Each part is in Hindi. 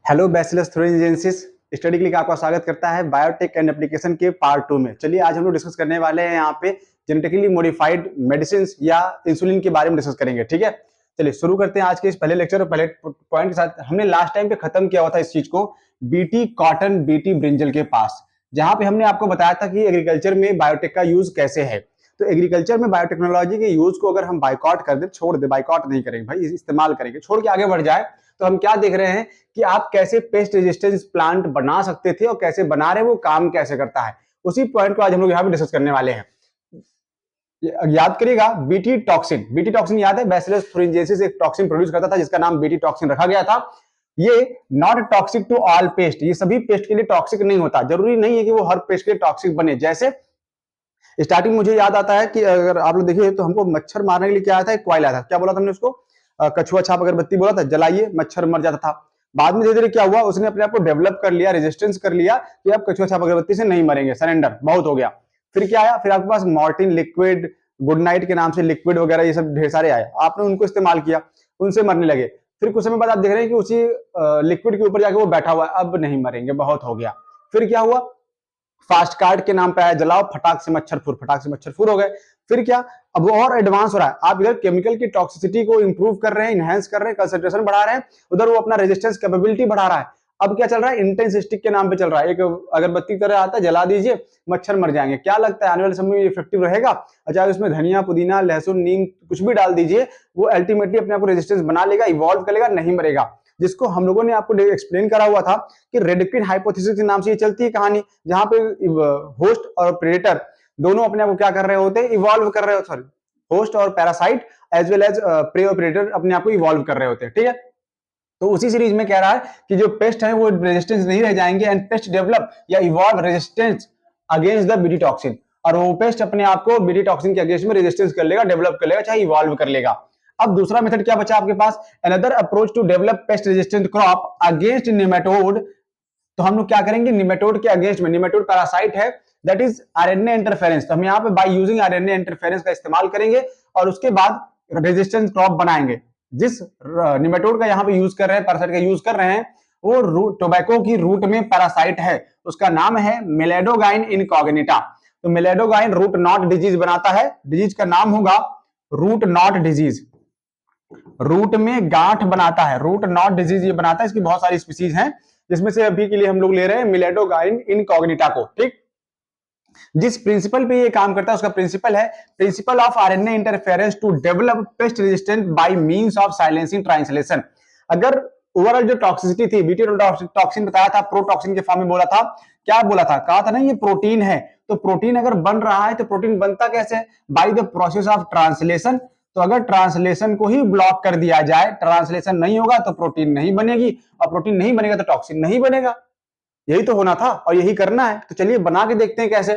Hello bachelors through agencies study click आपका स्वागत करता है बायोटेक एंड एप्लीकेशन के पार्ट 2 में। चलिए आज हम लोग डिस्कस करने वाले हैं यहाँ पे जेनेटिकली मॉडिफाइड मेडिसिन या इंसुलिन के बारे में डिस्कस करेंगे। ठीक है, चलिए शुरू करते हैं आज के इस पहले लेक्चर और पहले पॉइंट के साथ। हमने लास्ट टाइम पे खत्म किया हुआ था इस चीज को बीटी कॉटन बीटी ब्रिंजल के पास, जहां पे हमने आपको बताया था कि एग्रीकल्चर में बायोटेक का यूज कैसे है। तो एग्रीकल्चर में बायोटेक्नोलॉजी के यूज को अगर हम बाइकआउट कर दे, छोड़ दे, बाइकआउट नहीं करेंगे भाई, इस्तेमाल करेंगे, छोड़ के आगे बढ़ जाए, तो हम क्या देख रहे हैं कि आप कैसे पेस्ट रेजिस्टेंस प्लांट बना सकते थे और कैसे बना रहे हैं, वो काम कैसे करता है। उसी पॉइंट को आज हम लोग यहाँ पे डिस्कस करने वाले हैं। याद करिएगा बीटी टॉक्सिन याद है, बैसिलस थ्रिंजेंसिस एक टॉक्सिन प्रोड्यूस करता था जिसका नाम बीटी टॉक्सिन रखा गया था। ये not toxic to all pest, ये सभी पेस्ट के लिए टॉक्सिक नहीं होता, जरूरी नहीं है कि वो हर पेस्ट के लिए टॉक्सिक बने। जैसे स्टार्टिंग मुझे याद आता है कि अगर आप लोग देखिए तो हमको मच्छर मारने के लिए क्या आया था, एक कॉइल आया था, क्या बोला था हमने उसको, कछुआ छाप अगरबत्ती बोला था, जलाइए मच्छर मर जाता था। बाद में धीरे धीरे क्या हुआ, उसने अपने आप को डेवलप कर लिया, रेजिस्टेंस कर लिया कि आप कछुआ छाप अगरबत्ती से नहीं मरेंगे, सरेंडर, बहुत हो गया। फिर क्या आया, फिर आपके पास मॉर्टिन लिक्विड, गुड नाइट के नाम से लिक्विड वगैरह ये सब ढेर सारे आए, आपने उनको इस्तेमाल किया, उनसे मरने लगे। फिर कुछ समय बाद आप देख रहे हैं कि उसी लिक्विड के ऊपर जाके वो बैठा हुआ है, अब नहीं मरेंगे, बहुत हो गया। फिर क्या हुआ, फास्ट कार्ड के नाम पे आया, जलाओ फटाक से मच्छर फुर हो गए। फिर क्या, अब वो और एडवांस हो रहा है, आप इधर केमिकल की टॉक्सिसिटी को इंप्रूव कर रहे हैं, इनहेंस कर रहे हैं, कंसंट्रेशन बढ़ा रहे हैं, उधर वो अपना रेजिस्टेंस कैपेबिलिटी बढ़ा रहा है। अब क्या चल रहा है, इंटेंस स्टिक के नाम पे चल रहा है, एक अगरबत्ती की तरह आता है, जला दीजिए मच्छर मर जाएंगे। क्या लगता है आने वाले समय में इफेक्टिव रहेगा? अच्छा, उसमें धनिया पुदीना लहसुन नीम कुछ भी डाल दीजिए, वो अल्टीमेटली अपने आप को रेजिस्टेंस बना लेगा, इवॉल्व करेगा, नहीं मरेगा। जिसको हम लोगों ने आपको एक्सप्लेन करा हुआ था कि रेडक्टिन हाइपोथेसिस के नाम से ये चलती है कहानी, जहां पे होस्ट और प्रेडेटर दोनों अपने आप को क्या कर रहे होते हैं, इवॉल्व कर रहे होते, सॉरी, होस्ट और parasite as well as prey और प्रेडेटर अपने आप को इवॉल्व कर रहे होते हैं। ठीक है, तो उसी सीरीज में कह रहा है कि जो पेस्ट है वो रेजिस्टेंस नहीं रह जाएंगे एंड पेस्ट डेवलप या evolve resistance against the BT toxin, और वो पेस्ट अपने आप को बीटी टॉक्सिन के अगेंस्ट में रेजिस्टेंस कर लेगा, डेवलप कर लेगा, चाहे इवॉल्व कर लेगा। अब दूसरा मेथड क्या बचा आपके पास, another approach to develop pest resistant crop against nematode. तो हम लोग क्या करेंगे, निमेटोड के अगेंस्ट में, निमेटोड पैरासाइट है, दैट इज आरएनए इंटरफेरेंस। तो हम यहाँ पे बाय यूजिंग आरएनए इंटरफेरेंस का इस्तेमाल करेंगे और उसके बाद रेजिस्टेंस क्रॉप बनाएंगे। जिस निमेटोड का यहाँ पे यूज कर रहे हैं, पैरासाइट का यूज कर रहे हैं, वो टोबैको की रूट में पैरासाइट है, उसका नाम है मेलेडोगाइन इनकॉग्निटा। तो मेलेडोगाइन रूट नॉट डिजीज बनाता है, डिजीज का नाम होगा रूट नॉट डिजीज, रूट में गांठ बनाता है, रूट नॉट डिजीज ये बनाता है। इसकी बहुत सारी स्पीसीज हैं, जिसमें से अभी के लिए हम लोग ले रहे हैं मिलेडोगाइन इनकॉग्निटा को। ठीक, जिस प्रिंसिपल पे ये काम करता है उसका प्रिंसिपल है principle of RNA interference to develop pest resistant by means of silencing translation. अगर ओवरऑल जो टॉक्सिसिटी थी, बीटी टॉक्सिन बताया था, प्रोटॉक्सिन के फॉर्म में बोला था, क्या बोला था, कहा था ना ये प्रोटीन है। तो प्रोटीन अगर बन रहा है तो प्रोटीन बनता कैसे, by the process of translation. तो अगर ट्रांसलेशन को ही ब्लॉक कर दिया जाए, ट्रांसलेशन नहीं होगा तो प्रोटीन नहीं बनेगी, और प्रोटीन नहीं बनेगा तो टॉक्सिन नहीं बनेगा। यही तो होना था और यही करना है। तो चलिए बना के देखते हैं कैसे।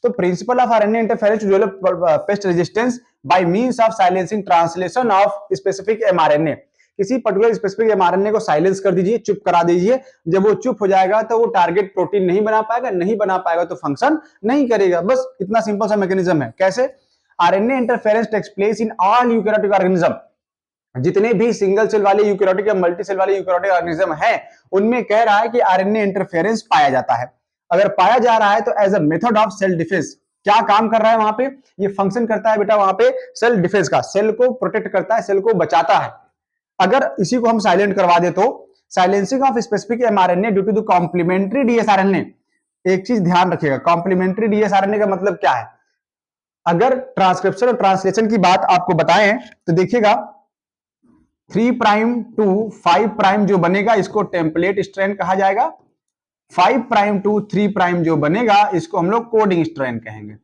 तो principle of RNA interference to develop pest resistance by means of silencing translation of specific mRNA. किसी पर्टिकुलर स्पेसिफिक एमआरएनए को साइलेंस कर दीजिए, चुप करा दीजिए। जब वो चुप हो जाएगा तो वो टारगेट प्रोटीन नहीं बना पाएगा, नहीं बना पाएगा तो फंक्शन नहीं करेगा। बस इतना सिंपल सा मैकेनिज्म है। कैसे, RNA interference takes place in all eukaryotic organism. जितने भी सिंगल सेल वाले यूकैरियोटिक या मल्टी सेल वाले यूकैरियोटिक ऑर्गेनिज्म है, उनमें कह रहा है कि आरएनए इंटरफेरेंस पाया जाता है। अगर पाया जा रहा है तो as a method of cell defence, क्या काम कर रहा है वहां पे, ये फंक्शन करता है बेटा वहां पे सेल डिफेंस का, सेल को प्रोटेक्ट करता है, सेल को बचाता है। अगर इसी को हम साइलेंट करवा दे तो silencing of specific mRNA due to the complementary dsRNA. एक चीज ध्यान रखिएगा, कॉम्प्लीमेंट्री डीएसआरएनए का मतलब क्या है। अगर ट्रांसक्रिप्शन और ट्रांसलेशन की बात आपको बताएं तो देखिएगा 3 प्राइम टू 5 प्राइम जो बनेगा इसको टेम्पलेट स्ट्रैंड कहा जाएगा, 5 प्राइम टू 3 प्राइम जो बनेगा इसको हम लोग कोडिंग स्ट्रैंड कहेंगे।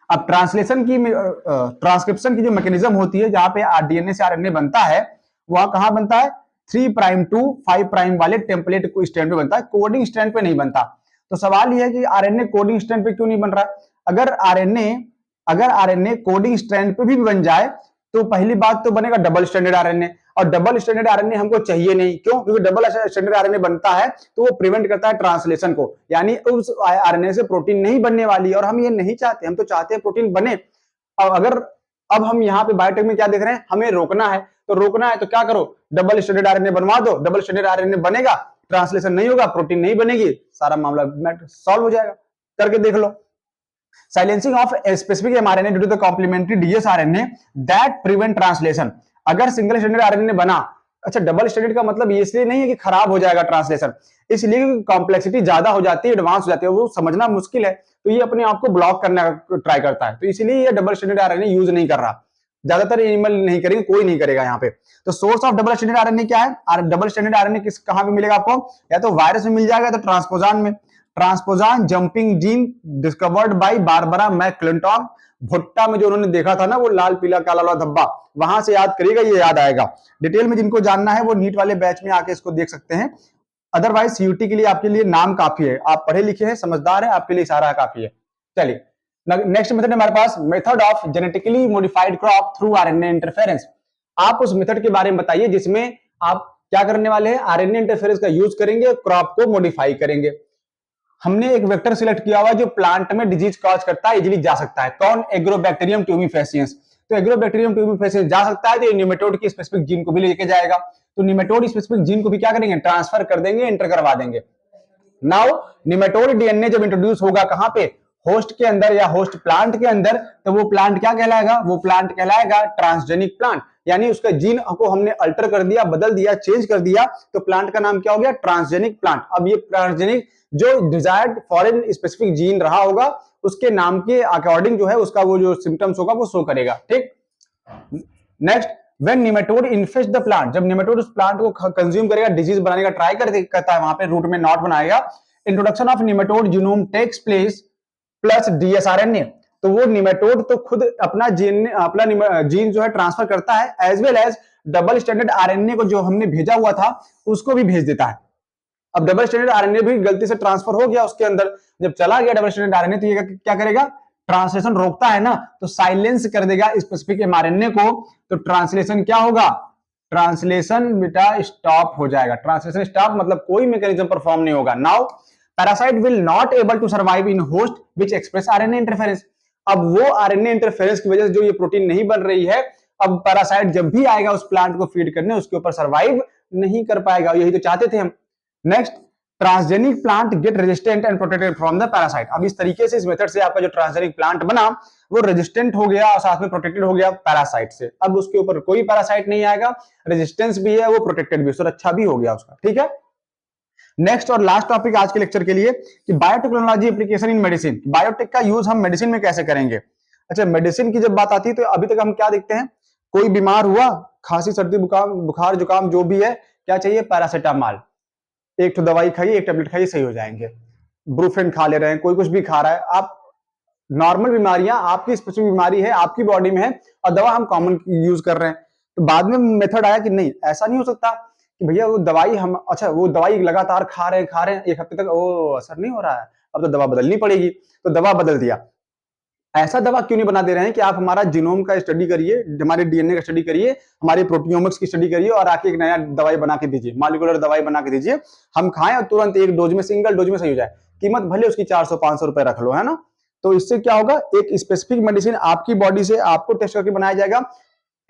अब ट्रांसलेशन की ट्रांसक्रिप्शन की जो मैकेनिज्म होती है, जहां पे डीएनए से आरएनए बनता है, वहां कहां बनता है, 3 प्राइम टू 5 प्राइम वाले टेम्पलेट को स्ट्रैंड पे बनता है, कोडिंग स्ट्रैंड पे नहीं बनता। तो सवाल यह है कि आरएनए कोडिंग स्ट्रैंड पे क्यों नहीं बन रहा है। अगर आरएनए कोडिंग स्ट्रैंड पे भी बन जाए तो पहली बात तो बनेगा डबल स्टैंडर्ड आरएनए, और डबल स्टैंडर्ड आरएनए हमको चाहिए नहीं। क्यों, क्योंकि डबल स्टैंडर्ड आरएनए बनता है तो वो प्रिवेंट करता है ट्रांसलेशन को, यानी उस आरएनए से प्रोटीन नहीं बनने वाली, और हम ये नहीं चाहते, हम तो चाहते हैं प्रोटीन बने। और अगर अब हम यहाँ पे बायोटेक में क्या देख रहे हैं, हमें रोकना है, तो रोकना है तो क्या करो, डबल स्ट्रैंडेड आरएनए बनवा दो, डबल स्ट्रैंडेड आरएनए बनेगा, ट्रांसलेशन नहीं होगा, प्रोटीन नहीं बनेगी, सारा मामला सॉल्व हो जाएगा। करके देख लो। Silencing of specific mRNA due to the complementary DS RNA that prevent translation. अगर सिंगल स्ट्रैंडेड आरएनए बना, अच्छा डबल स्ट्रैंडेड का मतलब ये इसलिए नहीं है कि खराब हो जाएगा ट्रांसलेशन, इसलिए कॉम्प्लेक्सिटी ज्यादा हो जाती है, एडवांस हो जाती है, वो समझना मुश्किल है, तो ये अपने आप को ब्लॉक करने का ट्राई करता है, तो इसलिए ये डबल स्ट्रैंडेड आरएनए यूज नहीं कर रहा। ज्यादातर एनिमल नहीं करेंगे, कोई नहीं करेगा यहाँ पे। तो source of double stranded RNA क्या है, डबल स्ट्रैंडेड आरएनए किस कहां पे मिलेगा आपको, या तो वायरस में मिल जाएगा, तो ट्रांसपोजान में। Transposon jumping gene discovered by Barbara McClintock. भुट्टा में जो उन्होंने देखा था ना, वो लाल पीला काला वाला धब्बा, वहां से याद करिएगा, ये याद आएगा। डिटेल में जिनको जानना है वो नीट वाले बैच में आके इसको देख सकते हैं, अदरवाइज सीयूटी के लिए आपके लिए नाम काफी है, आप पढ़े लिखे हैं, समझदार हैं, आपके लिए सारा काफी है। चलिए नेक्स्ट मेथड हमारे पास, method of genetically modified crop through RNA interference. आप उस मेथड के बारे में बताइए जिसमें आप क्या करने वाले हैं, आरएनए इंटरफेरेंस का यूज करेंगे, क्रॉप को मॉडिफाई करेंगे। हमने एक वेक्टर सिलेक्ट किया हुआ जो प्लांट में डिजीज कॉज करता है, इजीली जा सकता है, कौन, एग्रोबैक्टीरियम ट्यूबिफेसियंस। तो एग्रोबैक्टीरियम ट्यूबिफेसियंस जा सकता है, तो ये निमेटोड की स्पेसिफिक जीन को भी लेके जाएगा, तो निमेटोड स्पेसिफिक जीन को भी क्या करेंगे, ट्रांसफर कर देंगे, एंटर करवा देंगे। नाउ निमेटोड डीएनए जब इंट्रोड्यूस होगा कहां पे, होस्ट के अंदर या होस्ट प्लांट के अंदर, तो वो प्लांट क्या कहलाएगा, वो प्लांट कहलाएगा ट्रांसजेनिक प्लांट, यानी उसका जीन को हमने अल्टर कर दिया, बदल दिया, चेंज कर दिया, तो प्लांट का नाम क्या हो गया, ट्रांसजेनिक प्लांट। अब ये ट्रांसजेनिक जो डिजायर्ड फॉरेन स्पेसिफिक जीन रहा होगा, उसके नाम के अकॉर्डिंग जो है उसका वो जो सिम्टम्स होगा वो शो करेगा, ठीक। Next, when nematode इन्फेस्ट the plant, जब निमेटोड उस प्लांट को कंज्यूम करेगा, डिजीज बनाने का ट्राई करता है, वहां पे रूट में नॉट बनाएगा, introduction of nematode genome takes place plus dsRNA, तो वो निमेटोड तो खुद अपना जीन जो है ट्रांसफर करता है, as well as double standard RNA को जो हमने भेजा हुआ था उसको भी भेज देता है। अब डबल स्टैंडर्ड आरएनए भी गलती से ट्रांसफर हो गया उसके अंदर, जब चला गया डबल स्टैंडर्ड आरएनए, तो ये क्या करेगा, ट्रांसलेशन रोकता है ना, तो साइलेंस कर देगा स्पेसिफिक एमआरएनए को, तो ट्रांसलेशन क्या होगा, ट्रांसलेशन बेटा स्टॉप हो जाएगा। ट्रांसलेशन स्टॉप मतलब कोई मैकेनिज्म परफॉर्म नहीं होगा। Now parasite will not able to survive in host which express RNA interference. अब वो आरएनए इंटरफेरेंस की वजह से जो ये प्रोटीन नहीं बन रही है, अब पैरासाइट जब भी आएगा उस प्लांट को फीड करने, उसके ऊपर सर्वाइव नहीं कर पाएगा, यही तो चाहते थे हम। Next, transgenic plant get resistant and protected from the parasite. अब इस तरीके से, इस मेथड से आपका जो ट्रांसजेनिक प्लांट बना वो रेजिस्टेंट हो गया और साथ में प्रोटेक्टेड हो गया पैरासाइट से। अब उसके ऊपर कोई पैरासाइट नहीं आएगा, रेजिस्टेंस भी है, वो प्रोटेक्टेड भी, सुरक्षा भी हो गया उसका, ठीक है। नेक्स्ट और लास्ट टॉपिक आज के लेक्चर के लिए कि biotechnology application in medicine. Biotech का यूज हम मेडिसिन में कैसे करेंगे। अच्छा, मेडिसिन की जब बात आती है तो अभी तक हम क्या देखते हैं, कोई बीमार हुआ, खांसी सर्दी बुखार जुकाम जो भी है, क्या चाहिए, पैरासिटामॉल, एक तो दवाई खाइए, एक टेबलेट खाइए, सही हो जाएंगे। ब्रूफेन खा ले रहे हैं, कोई कुछ भी खा रहा है, आप नॉर्मल बीमारियां, आपकी स्पेसिफिक बीमारी है, आपकी बॉडी में है, और दवा हम कॉमन यूज कर रहे हैं। तो बाद में मेथड आया कि नहीं, ऐसा नहीं हो सकता कि भैया वो दवाई हम, अच्छा वो दवाई लगातार खा रहे हैं, एक हफ्ते तक वो असर नहीं हो रहा है, अब तो दवा बदलनी पड़ेगी, तो दवा बदल दिया। ऐसा दवा क्यों नहीं बना दे रहे हैं कि आप हमारा जीनोम का स्टडी करिए, हमारे डीएनए का स्टडी करिए, हमारे प्रोटियोमिक्स की स्टडी करिए, और आके एक नया दवाई बना के दीजिए, मॉलिक्यूलर दवाई बना के दीजिए, हम खाएं और तुरंत एक डोज में, सिंगल डोज में सही हो जाए, कीमत भले उसकी 400-500 रुपए रख लो, है ना। तो इससे क्या होगा, एक स्पेसिफिक मेडिसिन आपकी बॉडी से आपको टेस्ट करके बनाया जाएगा,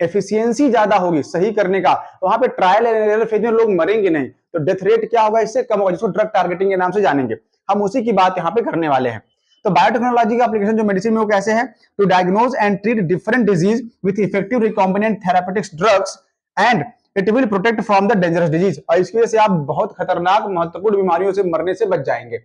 एफिशिएंसी ज्यादा होगी सही करने का, वहां पे ट्रायल एंड एरर फेज में लोग मरेंगे नहीं, तो डेथ रेट क्या होगा, इससे कम होगा, जिसको ड्रग टारगेटिंग के नाम से जानेंगे, हम उसी की बात यहाँ पे करने वाले हैं। तो बायोटेक्नोलॉजी का एप्लीकेशन जो मेडिसिन में वो कैसे है, to diagnose and treat different disease with effective recombinant therapeutics drugs and it will protect from the dangerous disease. और इसकी वजह से आप बहुत खतरनाक महत्वपूर्ण बीमारियों से मरने से बच जाएंगे।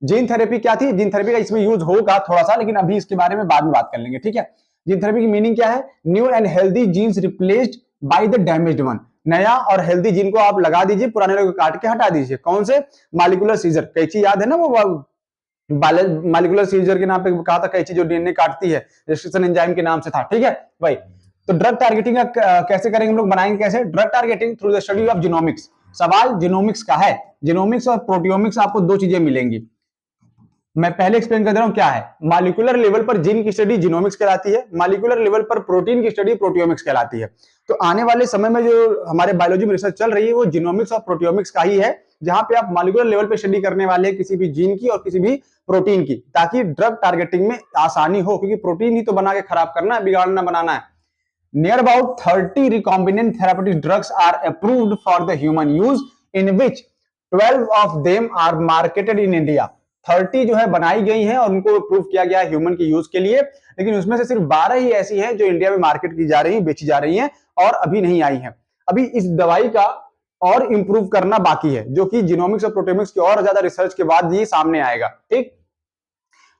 जीन थेरेपी क्या थी, जीन थेरेपी का इसमें यूज होगा थोड़ा सा, लेकिन अभी इसके बारे में बाद में बात कर लेंगे, ठीक है। जीन थेरेपी की मीनिंग क्या है, new and healthy genes replaced by the damaged one. नया और हेल्दी जीन को आप लगा दीजिए, पुराने को काट के हटा दीजिए। कौन से, मॉलिक्यूलर सीजर, कैंची याद है ना, वो मॉलिक्यूलर सीजर के नाम पे कहा था, कैंची जो डीएनए काटती है, रेस्ट्रिक्शन एंजाइम के नाम से था, ठीक है भाई। तो ड्रग टारगेटिंग कैसे करेंगे हम लोग, बनाएंगे कैसे, drug targeting through the study of genomics. सवाल जीनोमिक्स का है, जीनोमिक्स और प्रोटियोमिक्स आपको दो चीजें मिलेंगी, मैं पहले एक्सप्लेन कर दे रहा हूं क्या है। मॉलिक्यूलर लेवल पर जीन की स्टडी जीनोमिक्स कहलाती है, मॉलिक्यूलर लेवल पर प्रोटीन की स्टडी प्रोटियोमिक्स कहलाती है। तो आने वाले समय में जो हमारे बायोलॉजी में रिसर्च चल रही है वो जीनोमिक्स और प्रोटियोमिक्स का ही है, जहां पे आप मॉलिक्यूलर लेवल पे स्टडी करने वाले हैं किसी भी जीन की और किसी भी प्रोटीन की, ताकि ड्रग टारगेटिंग में आसानी हो, क्योंकि प्रोटीन ही तो बना के खराब करना है, बिगाड़ना बनाना है। Near about 30 recombinant therapeutic drugs are approved for the human use, in which 12 of them are marketed in India. 30 जो है बनाई गई हैं और उनको अप्रूव किया गया है ह्यूमन के यूज के लिए, लेकिन उसमें से सिर्फ 12 ही ऐसी हैं जो इंडिया में मार्केट की जा रही, बेची जा रही हैं और अभी नहीं आई हैं। अभी इस दवाई का और इंप्रूव करना बाकी है, जो कि जीनोमिक्स और प्रोटेमिक्स की और ज्यादा रिसर्च के बाद ये सामने आएगा। ठीक,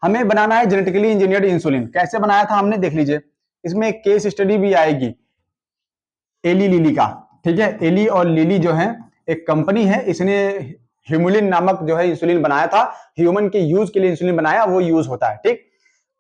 हमें बनाना है जेनेटिकली इंजीनियर्ड इंसुलिन। कैसे बनाया था हमने, देख लीजिए, इसमें एक केस स्टडी भी आएगी एली लिली का। ठीक है, एली और लिली जो है एक कंपनी है, इसने ह्यूमुलिन नामक जो है इंसुलिन बनाया था, ह्यूमन के यूज के लिए इंसुलिन बनाया, वो यूज होता है। ठीक,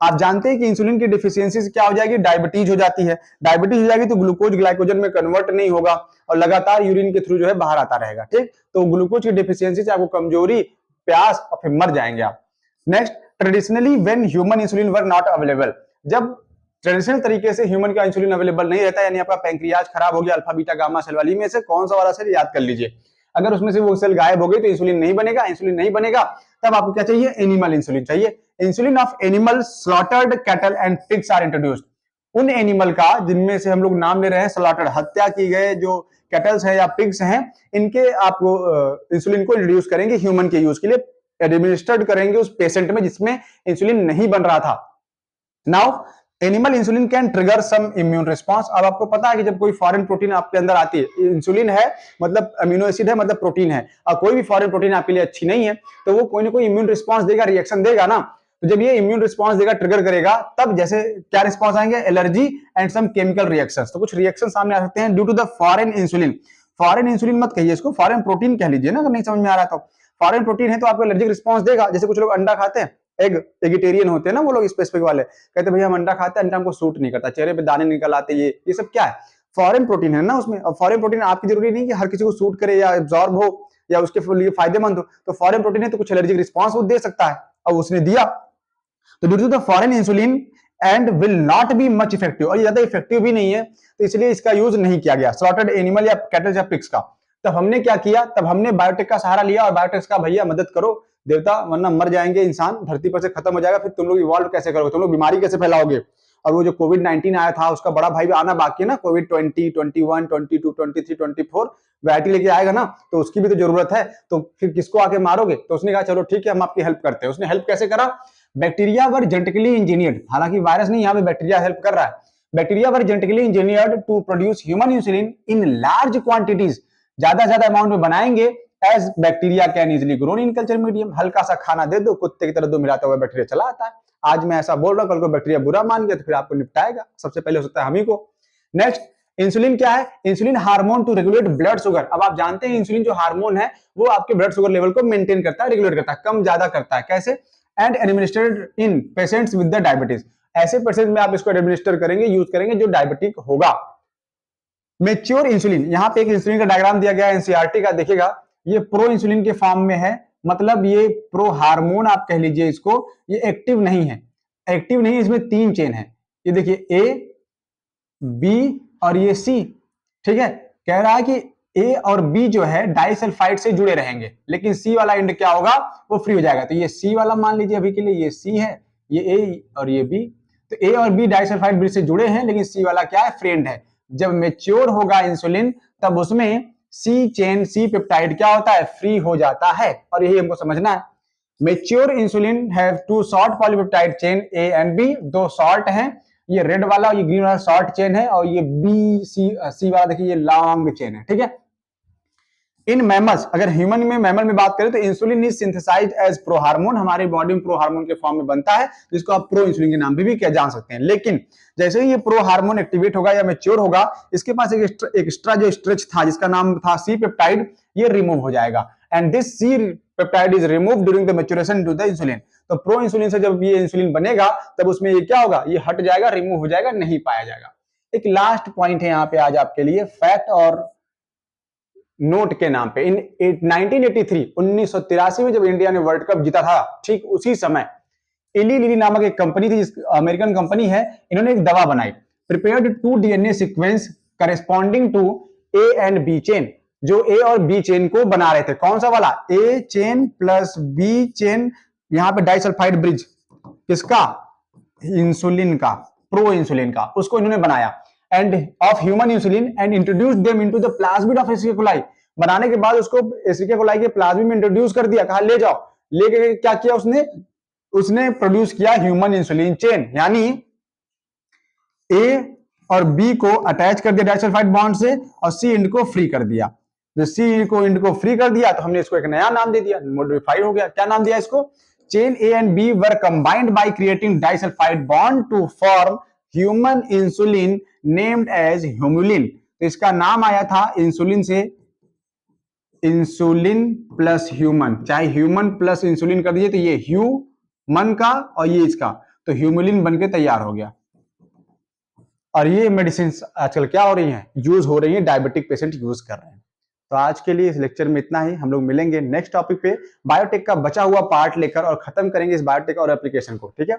आप जानते हैं कि इंसुलिन की डिफिशियंसी से क्या हो जाएगी, डायबिटीज हो जाती है। डायबिटीज हो जाएगी तो ग्लूकोज ग्लाइकोजन में कन्वर्ट नहीं होगा और लगातार यूरिन के थ्रू जो है बाहर आता रहेगा। ठीक, तो ग्लूकोज की डिफिशियंसी से आपको कमजोरी, प्यास और फिर मर जाएंगे आप। Next, traditionally when human insulin were not available, जब ट्रेडिशनल तरीके से ह्यूमन का इंसुलिन अवेलेबल नहीं रहता, यानी आपका पैंक्रियाज खराब हो गया, अल्फा बीटा गामा सेल वाली में से कौन सा वाला सेल याद कर लीजिए, अगर उसमें से वो सेल गायब हो गई तो इंसुलिन नहीं बनेगा। इंसुलिन नहीं बनेगा तब आपको क्या चाहिए, एनिमल इंसुलिन चाहिए। Insulin of animal slaughtered cattle and pigs are introduced, उन एनिमल का जिनमें से हम लोग नाम ले रहे हैं स्लॉटर्ड, हत्या की गए जो कैटल्स है या पिग्स हैं, इनके आपको इंसुलिन को इंट्रोड्यूस करेंगे ह्यूमन के यूज के लिए, एडमिनिस्टर्ड करेंगे उस पेशेंट में जिसमें इंसुलिन नहीं बन रहा था। Now animal insulin can trigger some immune response. अब आपको पता है कि जब कोई फॉरेन प्रोटीन आपके अंदर आती है, इंसुलिन है मतलब अमीनो एसिड है मतलब प्रोटीन है, और कोई भी फॉरेन प्रोटीन आपके लिए अच्छी नहीं है तो वो कोई ना कोई इम्यून रिस्पांस देगा, रिएक्शन देगा ना। तो जब ये इम्यून रिस्पांस देगा, ट्रिगर करेगा, तब जैसे क्या रिस्पांस आएंगे, allergy and some chemical reactions. तो कुछ रिएक्शन सामने आ सकते हैं due to the foreign insulin. Foreign insulin मत कहिए इसको, फॉरेन प्रोटीन कह लीजिए ना, अगर नहीं समझ में आ रहा तो। फॉरेन प्रोटीन है तो आपको एलर्जिक रिस्पांस देगा। जैसे कुछ लोग अंडा खाते हैं, एगिटेरियन होते हैं ना वो लोग, स्पेसिफिक वाले, कहते भैया हम अंडा खाते हैं, अंडा हमको सूट नहीं करता, चेहरे पे दाने निकल आते, ये सब क्या है, फॉरेन प्रोटीन है ना उसमें। और फॉरेन प्रोटीन आपकी जरूरी नहीं कि हर किसी को सूट करे या एब्जॉर्ब हो या उसके लिए फायदेमंद हो, तो फॉरेन प्रोटीन है तो कुछ एलर्जिक रिस्पांस वो दे सकता है, और उसने दिया। तो due to the foreign insulin and will not be much effective, और ये ज्यादा इफेक्टिव भी नहीं है, तो इसलिए इसका यूज नहीं किया गया स्लॉटर्ड एनिमल या कैटल या पिग्स का। तब हमने क्या किया, तब हमने बायोटेक का सहारा लिया, और बायोटेक का भैया मदद करो देवता, वरना मर जाएंगे इंसान, धरती पर से खत्म हो जाएगा, फिर तुम लोग इवॉल्व कैसे करोगे, तुम लोग बीमारी कैसे फैलाओगे। और वो जो कोविड-19 आया था उसका बड़ा भाई भी आना बाकी है ना, कोविड 20, 21, 22, 23, 24 वैरायटी लेके आएगा ना, तो उसकी भी तो जरूरत है, तो फिर किसको आके मारोगे। तो उसने कहा चलो ठीक है हम आपकी हेल्प करते हैं। उसने हेल्प कैसे करा, बैक्टीरिया वर जेनेटिकली इंजीनियर्ड, हालांकि वायरस नहीं, यहाँ पे बैक्टीरिया हेल्प कर रहा है। Bacteria were genetically engineered to produce human insulin in large quantities, ज्यादा अमाउंट में बनाएंगे, as bacteria can easily grown in culture medium. हल्का सा खाना दे दो, कुत्ते की तरह दो मिलाता हुआ बैक्टीरिया चला आता है। आज मैं ऐसा बोल रहा हूं, कल को बैक्टीरिया बुरा मान गया तो फिर आपको निपटाएगा, सबसे पहले हो सकता है हम ही को। नेक्स्ट, इंसुलिन क्या है, insulin hormone to regulate blood sugar. अब आप जानते हैं इंसुलिन जो हार्मोन है वो आपके ब्लड शुगर लेवल को मेंटेन करता है, रेगुलेट करता है, कम ज्यादा करता है। कैसे, and administered in patients with the diabetes, ऐसे पेशेंट में आप इसको एडमिनिस्टर करेंगे, यूज करेंगे जो डायबिटिक होगा। मेच्योर इंसुलिन, यहां पे एक इंसुलिन का डायग्राम दिया गया है एनसीईआरटी का, देखिएगा ये प्रो इंसुलिन के फॉर्म में है, मतलब ये प्रो हार्मोन आप कह लीजिए इसको, ये एक्टिव नहीं है, एक्टिव नहीं, इसमें 3 चेन है, ये देखिए ए बी और ये सी। ठीक है, कह रहा है कि ए और बी जो है डाइसल्फाइड से जुड़े रहेंगे, लेकिन सी वाला एंड क्या होगा, वो फ्री हो जाएगा। तो ये सी वाला मान लीजिए अभी के लिए, ये सी है, ये ए और ये बी, तो ए और बी डाइसल्फाइड ब्रिज से जुड़े हैं, लेकिन सी वाला क्या है, फ्रेंड है। जब मेच्योर होगा इंसुलिन तब उसमें सी चेन, सी पेप्टाइड क्या होता है, फ्री हो जाता है, और यही हमको समझना है। Mature insulin have 2 short polypeptide chain A and B, 2 short हैं, ये रेड वाला और ये ग्रीन वाला शॉर्ट चेन है, और ये बी सी वाला देखिए ये लॉन्ग चेन है। ठीक है, इन मैमल्स, अगर ह्यूमन में मैमल में बात करें तो insulin is synthesized as pro hormone, हमारे बॉडी में प्रो हार्मोन के फॉर्म में बनता है, जिसको आप प्रो इंसुलिन के नाम पे भी क्या जान सकते हैं। लेकिन जैसे ही ये प्रो हार्मोन एक्टिवेट होगा या मैच्योर होगा, इसके पास एक एक्स्ट्रा जो स्ट्रेच था जिसका नाम था सी पेप्टाइड, ये रिमूव हो जाएगा, and this C peptide is remove during the maturation to the insulin. तो प्रो इंसुलिन से जब ये इंसुलिन बनेगा तब उसमें ये क्या होगा, ये हट जाएगा, रिमूव हो जाएगा, नहीं पाया जाएगा। एक लास्ट पॉइंट है यहाँ पे आज आपके लिए, फैक्ट और नोट के नाम पे। इन 1983 में जब इंडिया ने वर्ल्ड कप जीता था, ठीक उसी समय एली लिली नामक एक कंपनी थी, अमेरिकन कंपनी है, इन्होंने एक दवा बनाई, prepared 2 DNA sequence corresponding to A and B chain, जो ए और बी चेन को बना रहे थे। कौन सा वाला? ए चेन प्लस बी चेन, यहां पे डाइसल्फाइड ब्रिज किसका? इंसुलिन का, प्रो इंसुलिन का, उसको इन्होंने बनाया। End of human insulin and introduce them into the plasmid of acetic coli. बनाने के बाद उसको एसिटिक कोलाई के प्लाज्मिड में इंट्रोड्यूस कर दिया, कहा ले जाओ। लेके क्या किया उसने प्रोड्यूस किया ह्यूमन इंसुलिन चेन, यानी ए और बी को अटैच कर दिया डाइसल्फाइड बॉन्ड से और सी एंड को फ्री कर दिया। जब सी एंड को फ्री कर दिया तो हमने इसको एक नया नाम दे दिया, मॉडिफाइड हो गया। क्या नाम दिया इसको? Chain A and B were combined by creating disulphide bond to form human insulin named as Humulin. तो इसका नाम आया था इंसुलिन से, इंसुलिन प्लस ह्यूमन, चाहे ह्यूमन प्लस इंसुलिन कर दिए तो ये ह्यूमन का और ये इसका, तो ह्यूमुलिन बनके तैयार हो गया। और ये मेडिसिन आजकल क्या हो रही हैं? यूज हो रही है, डायबिटिक पेशेंट यूज कर रहे हैं। तो आज के लिए इस लेक्चर में इतना ही। हम लोग मिलेंगे नेक्स्ट टॉपिक पे बायोटेक का बचा हुआ पार्ट लेकर और खत्म करेंगे इस बायोटेक और एप्लीकेशन को, ठीक है।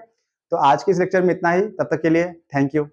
तो आज के इस लेक्चर में इतना ही, तब तक के लिए थैंक यू।